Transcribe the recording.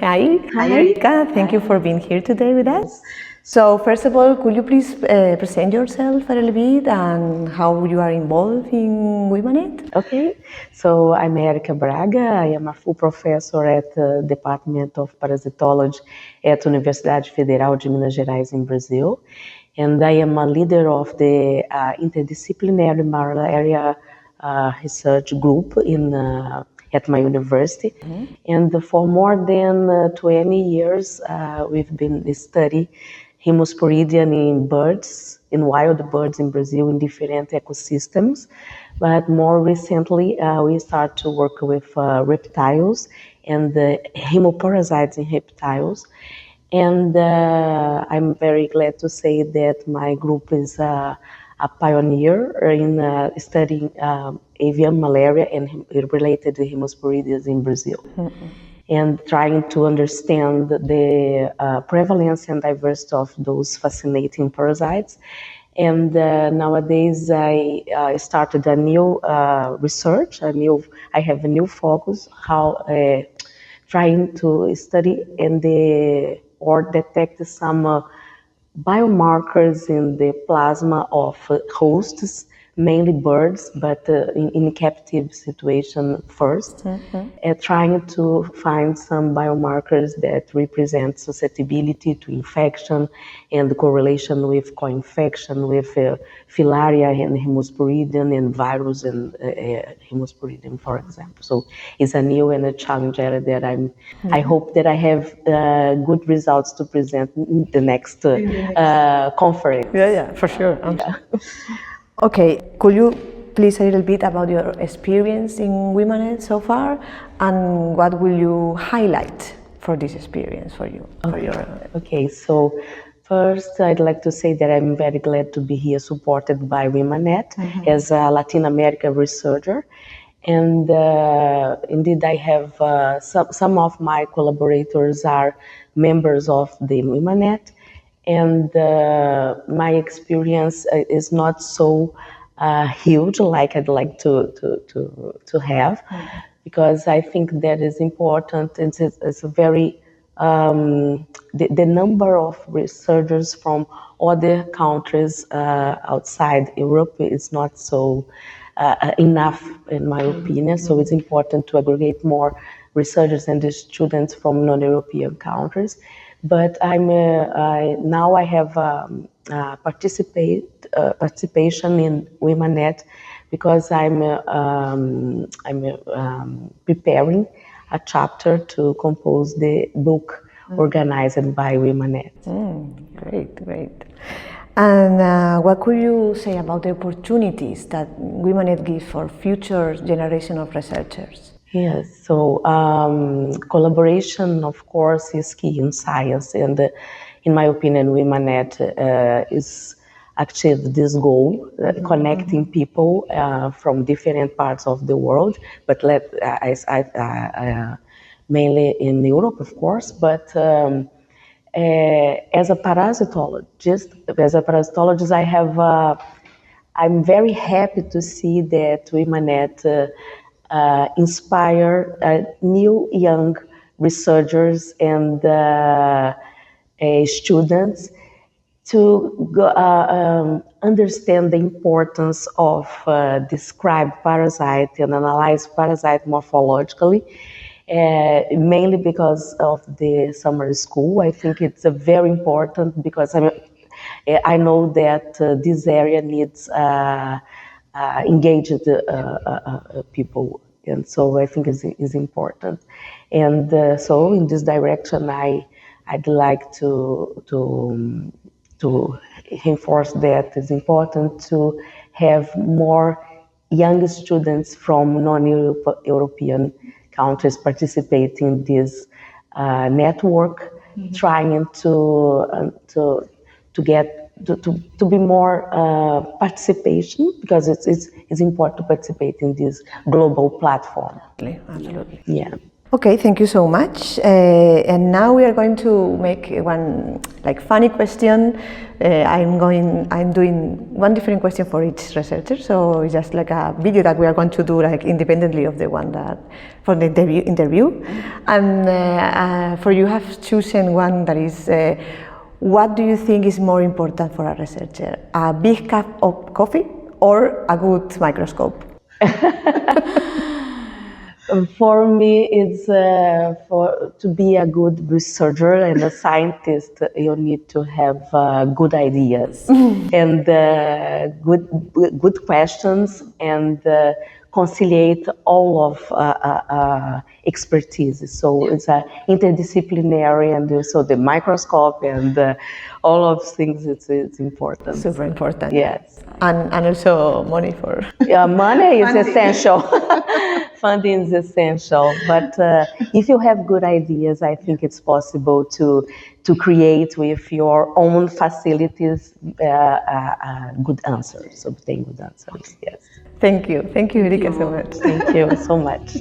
Hi, Erika. Thank you for being here today with us. So, first of all, could you please present yourself a little bit and how you are involved in WIMANET? Okay, so I'm Erika Braga. I am a full professor at the Department of Parasitology at Universidade Federal de Minas Gerais in Brazil. And I am a leader of the interdisciplinary malaria research group at my university. And for more than 20 years, we've been studying haemosporidian in birds, in wild birds in Brazil, in different ecosystems. But more recently, we start to work with reptiles and the haemoparasites in reptiles. And I'm very glad to say that my group is a pioneer in studying avian malaria and related haemosporidians in Brazil. And trying to understand the prevalence and diversity of those fascinating parasites. And nowadays I started a new research, I have a new focus, trying to study or detect some biomarkers in the plasma of hosts, mainly birds, but in captive situation first, trying to find some biomarkers that represent susceptibility to infection and the correlation with coinfection, with filaria and haemosporidian and virus and haemosporidian, for example. So it's a new and a challenge area that I hope that I have good results to present in the next conference. Yeah, for sure. Okay, could you please a little bit about your experience in WIMANET so far, and what will you highlight for this experience for you? Okay, so first I'd like to say that I'm very glad to be here supported by WIMANET as a Latin American researcher. And indeed, I have some of my collaborators are members of the WIMANET, and my experience is not so huge like I'd like to have, because I think that is important. It's a very the number of researchers from other countries outside Europe is not so enough, in my opinion. So it's important to aggregate more researchers and the students from non-European countries. But now I have participation in WIMANET because I'm preparing a chapter to compose the book organized by WIMANET. Great. And what could you say about the opportunities that WIMANET gives for future generation of researchers? Yes, so collaboration, of course, is key in science, and in my opinion, WIMANET is achieved this goal, connecting people from different parts of the world, but mainly in Europe, of course, but as a parasitologist, I'm very happy to see that WIMANET inspire new young researchers and students to understand the importance of describe parasite and analyze parasite morphologically, mainly because of the summer school. I think it's very important because I know that this area needs engaged people, and so I think is important. And so in this direction, I'd like to reinforce that it's important to have more young students from non-European countries participating in this network, trying to get to be more participation, because it's important to participate in this global platform. Absolutely. Yeah. Okay, thank you so much. And now we are going to make one like funny question. I'm doing one different question for each researcher. So it's just like a video that we are going to do like independently of the one that for the interview. And for you have chosen one that is. What do you think is more important for a researcher? A big cup of coffee or a good microscope? For me, it's to be a good researcher and a scientist, you need to have good ideas and good questions and conciliate all of expertise. So it's a interdisciplinary, and so the microscope and all of things. It's important. Super important. Yes. And also money for. Yeah, money is essential. Funding is essential, but if you have good ideas, I think it's possible to create with your own facilities good answers, obtain good answers. Yes. Thank you, Erika, so much. Thank you so much.